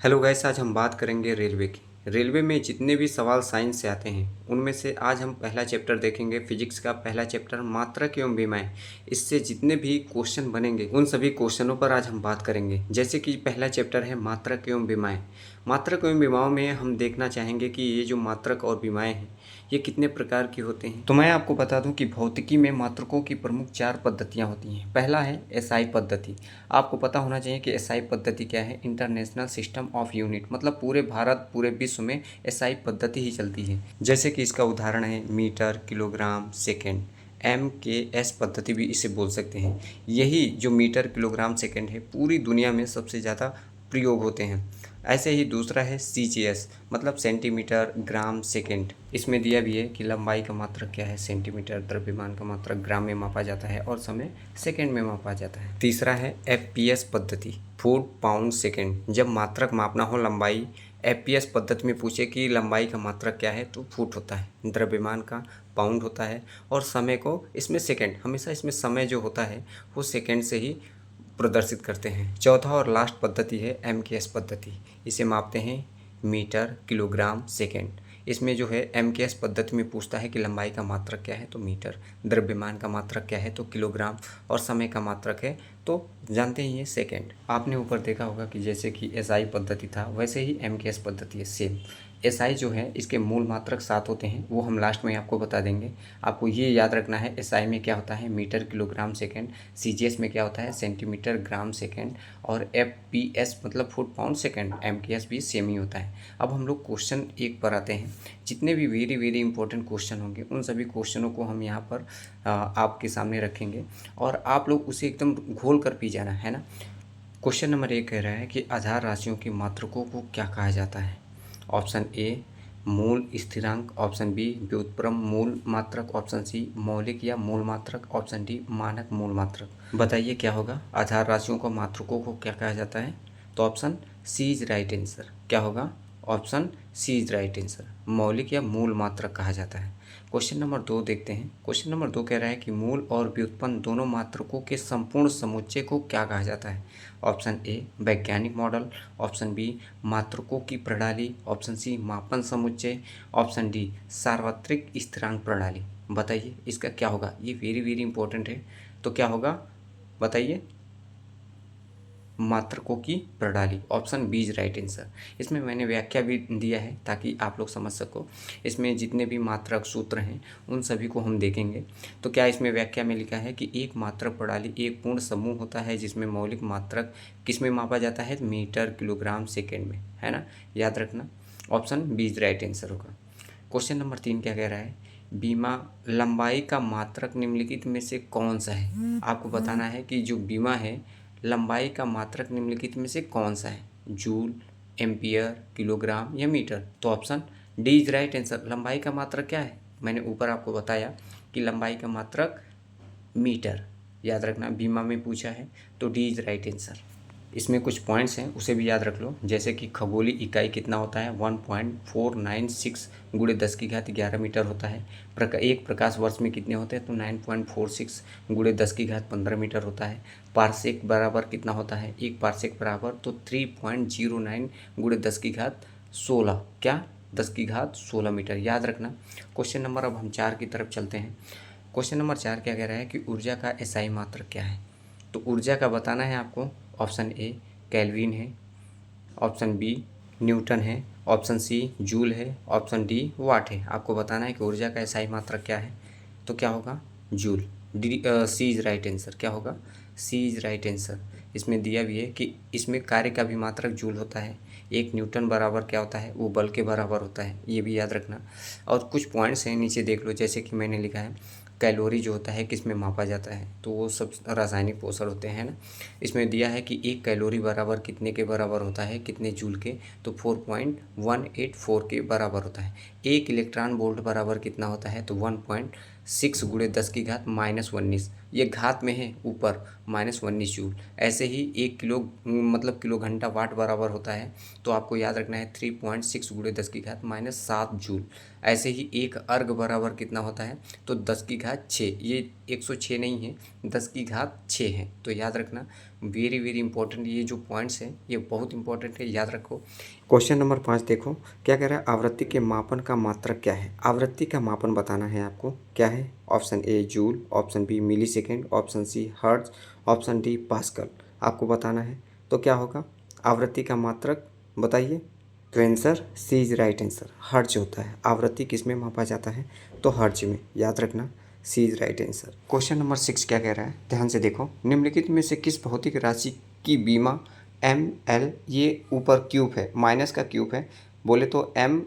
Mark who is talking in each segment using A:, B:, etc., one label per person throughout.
A: Hello guys, आज हम बात करेंगे रेलवे की। रेलवे में जितने भी सवाल साइंस से आते हैं उनमें से आज हम पहला चैप्टर देखेंगे, फिजिक्स का पहला चैप्टर मात्रक एवं विमाएं। इससे जितने भी क्वेश्चन बनेंगे उन सभी क्वेश्चनों पर आज हम बात करेंगे। जैसे कि पहला चैप्टर है मात्रक एवं विमाएं। मात्रक एवं विमाओं में हम देखना चाहेंगे कि ये जो मात्रक और विमाएं हैं ये कितने प्रकार की होते हैं। तो मैं आपको बता दूं कि भौतिकी में मात्रकों की प्रमुख 4 पद्धतियां होती हैं। पहला है एसआई पद्धति। आपको पता होना चाहिए कि एसआई पद्धति क्या है। इंटरनेशनल सिस्टम ऑफ यूनिट, मतलब पूरे भारत पूरे विश्व में एसआई पद्धति ही चलती है। जैसे कि इसका उदाहरण है मीटर, किलोग्राम, सेकेंड। MKS पद्धति भी इसे बोल सकते हैं। यही जो मीटर, किलोग्राम, सेकेंड है पूरी दुनिया में सबसे ज़्यादा प्रयोग होते हैं। ऐसे ही दूसरा है CGS, मतलब सेंटीमीटर, ग्राम, सेकेंड। इसमें दिया भी है कि लंबाई का मात्रक क्या है, सेंटीमीटर, द्रव्यमान का मात्रक ग्राम में मापा जाता है और समय सेकेंड में मापा जाता है। तीसरा है FPS पद्धति, फुट, पाउंड, सेकेंड। जब मात्रक मापना हो लंबाई, FPS पद्धति में पूछे कि लंबाई का मात्रक क्या है तो फुट होता है, द्रव्यमान का पाउंड होता है और समय को इसमें सेकेंड। हमेशा इसमें समय जो होता है वो सेकेंड से ही प्रदर्शित करते हैं। चौथा और लास्ट पद्धति है MKS पद्धति। इसे मापते हैं मीटर, किलोग्राम, सेकेंड। इसमें जो है MKS पद्धति में पूछता है कि लंबाई का मात्रक क्या है तो मीटर, द्रव्यमान का मात्रक क्या है तो किलोग्राम और समय का मात्रक है तो जानते हैं ये सेकेंड। आपने ऊपर देखा होगा कि जैसे कि SI पद्धति था वैसे ही MKS पद्धति है सेम। SI जो है इसके मूल मात्रक 7 होते हैं, वो हम लास्ट में आपको बता देंगे। आपको ये याद रखना है SI में क्या होता है, मीटर, किलोग्राम, सेकेंड। CGS में क्या होता है, सेंटीमीटर, ग्राम, सेकेंड। और FPS मतलब फुट, पाउंड, सेकेंड। MKS भी सेम ही होता है। अब हम लोग क्वेश्चन 1 पर आते हैं। जितने भी वेरी इंपॉर्टेंट क्वेश्चन होंगे उन सभी क्वेश्चनों को हम यहाँ पर आपके सामने रखेंगे और आप लोग उसे एकदम घोल कर पी जाना है ना। क्वेश्चन नंबर 1 कह रहा है कि आधार राशियों की मात्रकों को क्या कहा जाता है। ऑप्शन ए मूल स्थिरांक, ऑप्शन बी व्युत्क्रम मूल मात्रक, ऑप्शन सी मौलिक या मूल मात्रक, ऑप्शन डी मानक मूल मात्रक। बताइए क्या होगा, आधार राशियों को मात्रकों को क्या कहा जाता है। तो option C is right answer. क्या होगा, option C is right answer, मौलिक या मूल मात्रक कहा जाता है। क्वेश्चन नंबर 2 देखते हैं। क्वेश्चन नंबर 2 कह रहा है कि मूल और व्युत्पन्न दोनों मात्रकों के संपूर्ण समुच्चय को क्या कहा जाता है। ऑप्शन ए वैज्ञानिक मॉडल, ऑप्शन बी मात्रकों की प्रणाली, ऑप्शन सी मापन समुच्चय, ऑप्शन डी सार्वत्रिक स्थिरांक प्रणाली। बताइए इसका क्या होगा, ये वेरी इंपॉर्टेंट है। तो क्या होगा बताइए, मात्रकों की प्रणाली, option B is right answer. इसमें मैंने व्याख्या भी दिया है ताकि आप लोग समझ सको। इसमें जितने भी मात्रक सूत्र हैं उन सभी को हम देखेंगे। तो क्या इसमें व्याख्या में लिखा है कि एक मात्रक प्रणाली एक पूर्ण समूह होता है जिसमें मौलिक मात्रक किस में मापा जाता है, मीटर, किलोग्राम, सेकेंड में, है ना, याद रखना। Option B is right answer होगा। क्वेश्चन नंबर 3 क्या कह रहा है, बीमा लंबाई का मात्रक निम्नलिखित में से कौन सा है। आपको बताना है कि जो बीमा है लंबाई का मात्रक निम्नलिखित में से कौन सा है, जूल, एम्पियर, किलोग्राम या मीटर। तो option D is right answer. लंबाई का मात्रक क्या है, मैंने ऊपर आपको बताया कि लंबाई का मात्रक मीटर, याद रखना, बीमा में पूछा है तो डी इज राइट आंसर। इसमें कुछ पॉइंट्स हैं उसे भी याद रख लो। जैसे कि खगोलीय इकाई कितना होता है, 1.496 गुणे 10⁻11 मीटर होता है। एक प्रकाश वर्ष में कितने होते हैं, तो 9.46 गुणे 10⁻15 मीटर होता है। पारसेक बराबर कितना होता है, एक पारसेक बराबर तो 3.09 गुणे 10⁻16, क्या 10⁻16 मीटर, याद रखना। क्वेश्चन नंबर अब हम 4 की तरफ चलते हैं। क्वेश्चन नंबर 4 क्या कह रहा है कि ऊर्जा का एसआई मात्रक क्या है। तो ऊर्जा का बताना है आपको। ऑप्शन ए केल्विन है, ऑप्शन बी न्यूटन है, ऑप्शन सी जूल है, ऑप्शन डी वाट है। आपको बताना है कि ऊर्जा का एसआई मात्रक क्या है। तो क्या होगा, joule. D C is right answer. क्या होगा, सी इज राइट आंसर। इसमें दिया भी है कि इसमें कार्य का भी मात्रक जूल होता है। एक न्यूटन बराबर क्या होता है, वो बल के बराबर होता है, ये भी याद रखना। और कुछ पॉइंट्स हैं नीचे देख लो, जैसे कि मैंने लिखा है कैलोरी जो होता है किस में मापा जाता है, तो वो सब रासायनिक पोषण होते हैं ना। इसमें दिया है कि एक कैलोरी बराबर कितने के बराबर होता है, कितने जूल के, तो 4.184 के बराबर होता है। एक इलेक्ट्रॉन वोल्ट बराबर कितना होता है, तो 1.6 गुणे 10⁻19, ये घात में है ऊपर, -19 जूल। ऐसे ही 1 किलो मतलब किलो घंटा वाट बराबर होता है, तो आपको याद रखना है 3.6 गुणे 10⁻7 जूल। ऐसे ही एक अर्ग बराबर कितना होता है, तो 10 की घात 6, ये 106 नहीं है, 10 की घात 6 है। तो याद रखना, वेरी वेरी इंपॉर्टेंट ये जो पॉइंट्स हैं ये बहुत इंपॉर्टेंट है, याद रखो। क्वेश्चन नंबर 5 देखो क्या कह रहा है, आवृत्ति के मापन का मात्रक क्या है। आवृत्ति का मापन बताना है आपको, क्या है, option A joule, option B millisecond, option C hertz, option D pascal, आपको बताना है। तो क्या होगा आवृत्ति का मात्रक, बताइए। तो answer C is right answer, hertz होता है। आवृत्ति किस में मापा जाता है, तो हर्ट्ज में, याद रखना C is right answer. Question number 6 क्या कह रहा है, ध्यान से देखो, निम्नलिखित में से किस भौतिक राशि की बीमा एम एल, ये ऊपर क्यूब है, माइनस का क्यूब है, बोले तो एम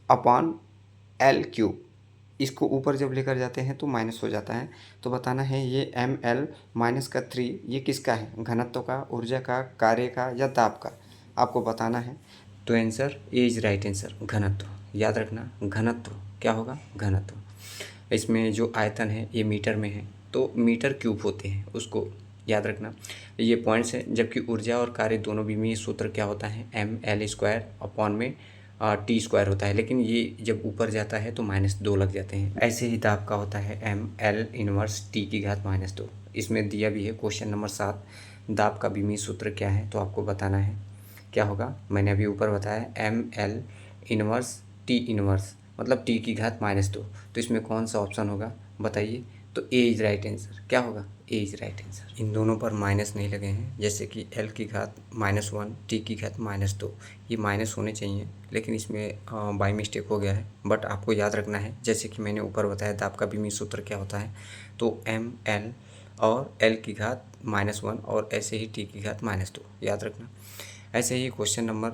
A: अपॉन एल क्यूब, इसको ऊपर जब लेकर जाते हैं तो माइनस हो जाता है। तो बताना है ये एम एल माइनस का 3 ये किसका है, घनत्व का, ऊर्जा का, कार्य का या दाब का, आपको बताना है। तो answer A is right answer, घनत्व, याद रखना घनत्व क्या होगा, घनत्व। इसमें जो आयतन है ये मीटर में है, तो मीटर क्यूब होते हैं, उसको याद रखना। ये पॉइंट्स है, जबकि ऊर्जा और कार्य दोनों बीमीय सूत्र क्या होता है, एम एल स्क्वायर अपॉन में टी स्क्वायर होता है, लेकिन ये जब ऊपर जाता है तो -2 लग जाते हैं। ऐसे ही दाब का होता है एम एल इनवर्स टी की घात -2। इसमें दिया भी है क्वेश्चन नंबर 7, दाब का बीमीय सूत्र क्या है, तो आपको बताना है क्या होगा। मैंने अभी ऊपर बताया M L inverse T inverse, मतलब टी की घात -2। तो इसमें कौन सा ऑप्शन होगा बताइए। तो ए इज राइट आंसर, क्या होगा, ए इज राइट आंसर। इन दोनों पर माइनस नहीं लगे हैं, जैसे कि एल की घात -1, टी की घात -2, ये माइनस होने चाहिए, लेकिन इसमें बाई मिस्टेक हो गया है। बट आपको याद रखना है, जैसे कि मैंने ऊपर बताया दाब का बीमीय सूत्र क्या होता है, तो एम एल और एल की घात -1 और ऐसे ही टी की घात -2, याद रखना। ऐसे ही क्वेश्चन नंबर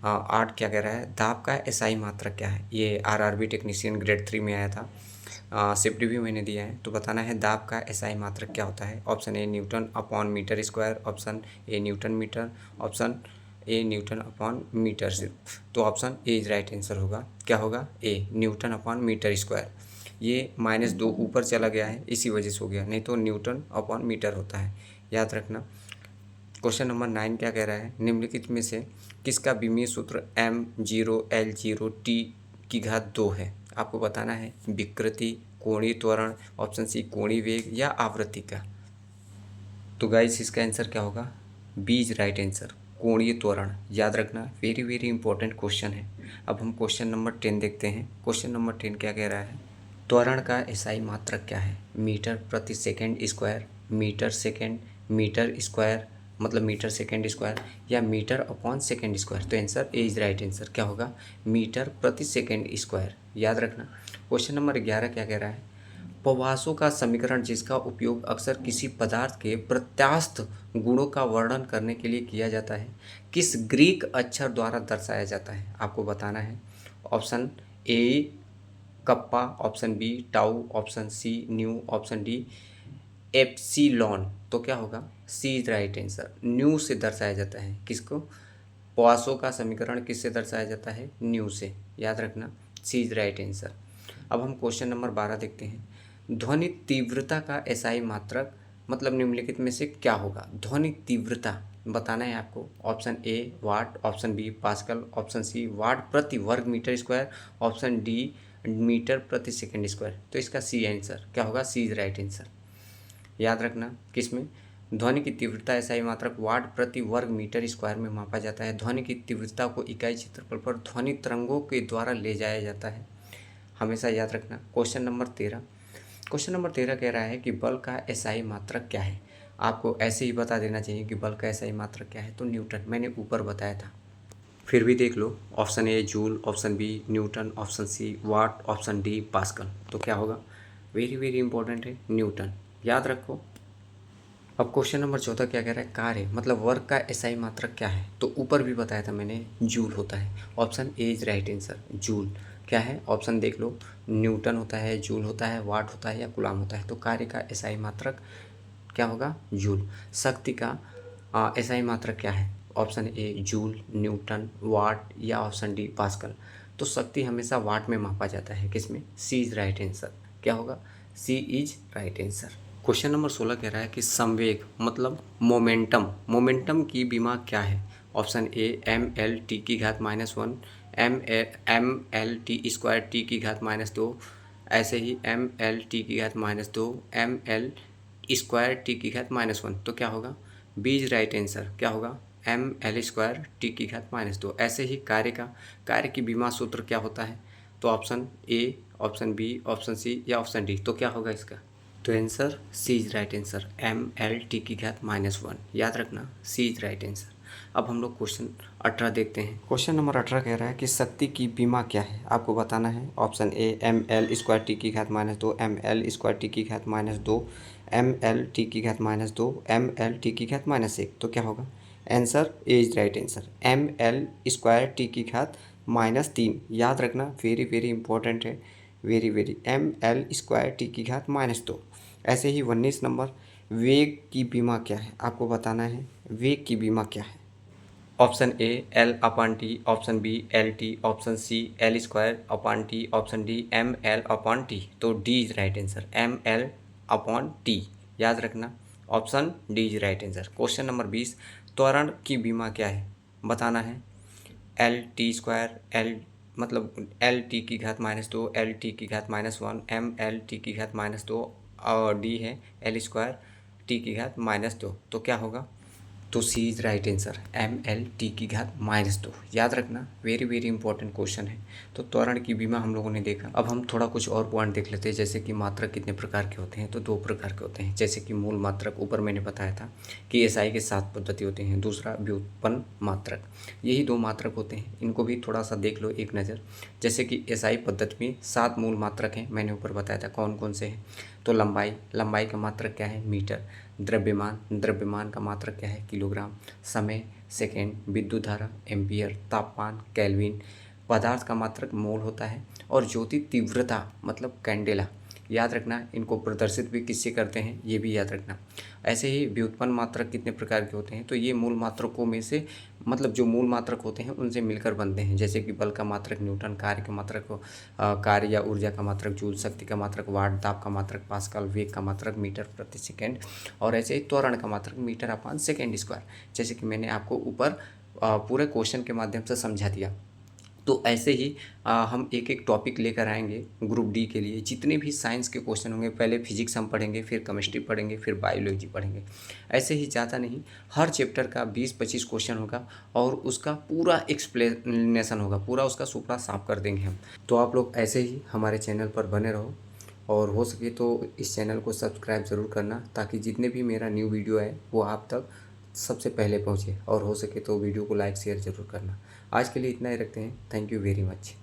A: 8 क्या कह रहा है, दाब का एसआई मात्रक क्या है। ये आरआरबी टेक्नीशियन ग्रेड 3 में आया था, शिफ्ट भी मैंने दिया है। तो बताना है दाब का एसआई मात्रक क्या होता है। Option A newton upon metre square, option A newton metre, option A newton upon metre सिर्फ। तो option A is right answer होगा, क्या होगा, A newton upon metre square. ये -2 ऊपर चला गया है, इसी वजह से हो गया, नहीं तो न्यूटन अपॉन मीटर होता है, याद रखना। क्वेश्चन नंबर 9 क्या कह रहा है, निम्नलिखित में से किसका बीमीय सूत्र m0 l0 t की घात 2 है। आपको बताना है विकृति, कोणीय त्वरण, ऑप्शन सी कोणीय वेग या आवृत्ति का। तो गाइस इसका आंसर क्या होगा, बी इज राइट आंसर, कोणीय त्वरण, याद रखना, वेरी वेरी इंपॉर्टेंट क्वेश्चन है। अब हम क्वेश्चन नंबर 10 देखते हैं। क्वेश्चन नंबर 10 क्या कह रहा है, त्वरण का एसआई मात्रक क्या है। मीटर प्रति second square, metre second, metre square मतलब मीटर सेकेंड स्क्वायर, या मीटर अपॉन सेकेंड स्क्वायर। तो answer A is right answer, क्या होगा, मीटर प्रति सेकेंड स्क्वायर, याद रखना। क्वेश्चन नंबर 11 क्या कह रहा है, पवासों का समीकरण जिसका उपयोग अक्सर किसी पदार्थ के प्रत्यास्थ गुणों का वर्णन करने के लिए किया जाता है, किस ग्रीक अक्षर द्वारा दर्शाया जाता है, आपको बताना है। Option A kappa, option B tau, option C nu, option D epsilon. तो क्या होगा, C is right answer, nu से दर्शाया जाता है किसको, पवासों का समीकरण किससे दर्शाया जाता है, न्यू से, याद रखना, सी इज राइट आंसर। अब हम क्वेश्चन नंबर 12 देखते हैं। ध्वनि तीव्रता का एसआई मात्रक मतलब निम्नलिखित में से क्या होगा। ध्वनि तीव्रता बताना है आपको। Option A watt, option B pascal, option C watt प्रति वर्ग metre square, option D metre प्रति सेकेंड स्क्वायर। तो इसका सी आंसर क्या होगा, सी इज राइट आंसर, याद रखना। किसमें, ध्वनि की तीव्रता एसआई मात्रक वाट प्रति वर्ग मीटर स्क्वायर में मापा जाता है। ध्वनि की तीव्रता को इकाई क्षेत्रफल पर ध्वनि तरंगों के द्वारा ले जाया जाता है, हमेशा याद रखना। क्वेश्चन नंबर 13, क्वेश्चन नंबर 13 कह रहा है कि बल का एसआई मात्रक क्या है। आपको ऐसे ही बता देना चाहिए कि बल का एसआई मात्रक क्या है, तो न्यूटन, मैंने ऊपर बताया था, फिर भी देख लो। Option A joule, option B newton, option C watt, option D pascal. तो क्या होगा, वेरी वेरी इंपॉर्टेंट है, न्यूटन, याद रखो। अब क्वेश्चन नंबर 14 क्या कह रहा है, कार्य मतलब वर्क का एसआई मात्रक क्या है। तो ऊपर भी बताया था मैंने, जूल होता है। Option A is right answer, joule क्या है, ऑप्शन देख लो, न्यूटन होता है, जूल होता है, वाट होता है या कूलाम होता है। तो कार्य का एसआई मात्रक क्या होगा, जूल। शक्ति का एसआई मात्रक क्या है, ऑप्शन ए जूल, न्यूटन, वाट या ऑप्शन डी पास्कल। तो शक्ति हमेशा वाट में मापा जाता है, किसमें, सी इज राइट आंसर, क्या होगा, C is right answer. Question number 16 कह रहा है कि संवेग मतलब मोमेंटम, मोमेंटम की विमा क्या है। Option A M L T की घात -1, ml t की घात -2, ऐसे ही ml t की घात -2, ml² t की घात -1। तो क्या होगा, बी इज राइट आंसर। क्या होगा, ml² t की घात -2। ऐसे ही कार्य की बीमा सूत्र क्या होता है, तो option A, option B, option C या ऑप्शन डी। तो क्या होगा इसका, तो answer C is right answer, ml t की घात -1। याद रखना, सी इज राइट आंसर। अब हम लोग क्वेश्चन 18 देखते हैं। क्वेश्चन नंबर 18 कह रहा है कि शक्ति की बीमा क्या है, आपको बताना है। ऑप्शन ए ml² t की घात -2, ml² t की घात -2, ml t की घात -2, ml t की घात -1। तो क्या होगा, answer A is right answer, ml² t की घात -3। याद रखना, वेरी वेरी इंपॉर्टेंट है, वेरी ml² t की घात -2। ऐसे ही 19 नंबर, वेग की बीमा क्या है, आपको बताना है वेग की बीमा क्या है। Option A L/T, option B LT, option C L² option D ml/t। तो D is right answer, ml/t। याद रखना, option D is right answer. Question number 20, त्वरण की बीमा क्या है, बताना है। LT² L मतलब LT की घात -2, LT की घात -1, mLT की घात -2 और डी है L² t की घात -2। तो क्या होगा, तो सी इज राइट आंसर, mLT की घात -2। याद रखना, वेरी वेरी इंपॉर्टेंट क्वेश्चन है। तो त्वरण की बीमा हम लोगों ने देखा। अब हम थोड़ा कुछ और पॉइंट देख लेते हैं, जैसे कि मात्रक कितने प्रकार के होते हैं, तो 2 प्रकार के होते हैं। जैसे कि मूल मात्रक, ऊपर मैंने बताया था कि एसआई के 7 पद्धति होते हैं। दूसरा व्युत्पन्न मात्रक, यही 2 मात्रक होते हैं। इनको भी थोड़ा सा देख लो एक नज़र। जैसे कि एसआई पद्धति में 7 मूल मात्रक हैं, मैंने ऊपर बताया था कौन कौन से हैं। तो लंबाई का मात्रक क्या है, मीटर। द्रव्यमान का मात्रक क्या है, किलोग्राम। समय सेकेंड, विद्युत धारा एम्पियर, तापमान केल्विन, पदार्थ का मात्रक मोल होता है, और ज्योति तीव्रता मतलब कैंडेला। याद रखना, इनको प्रदर्शित भी किससे करते हैं, ये भी याद रखना। ऐसे ही व्युत्पन्न मात्रक कितने प्रकार के होते हैं, तो ये मूल मात्रकों में से मतलब जो मूल मात्रक होते हैं उनसे मिलकर बनते हैं। जैसे कि बल का मात्रक न्यूटन, कार्य के मात्रक कार्य या ऊर्जा का मात्रक जूल, शक्ति का मात्रक वाट, दाब का मात्रक पास्कल, वेग का मात्रक मीटर प्रति सेकेंड, और ऐसे ही त्वरण का मात्रक मीटर/सेकेंड²। जैसे कि मैंने आपको ऊपर पूरे क्वेश्चन के माध्यम से समझा दिया। तो ऐसे ही हम एक एक टॉपिक लेकर आएंगे ग्रुप डी के लिए। जितने भी साइंस के क्वेश्चन होंगे, पहले फिजिक्स हम पढ़ेंगे, फिर केमिस्ट्री पढ़ेंगे, फिर बायोलॉजी पढ़ेंगे। ऐसे ही ज़्यादा नहीं, हर चैप्टर का 20-25 क्वेश्चन होगा और उसका पूरा एक्सप्लेनेशन होगा, पूरा उसका सुपड़ा साफ कर देंगे हम। तो आप लोग ऐसे ही हमारे चैनल पर बने रहो, और हो सके तो इस चैनल को सब्सक्राइब ज़रूर करना, ताकि जितने भी मेरा न्यू वीडियो है वो आप तक सबसे पहले पहुँचे। और हो सके तो वीडियो को लाइक शेयर ज़रूर करना। आज के लिए इतना ही रखते हैं। Thank you very much.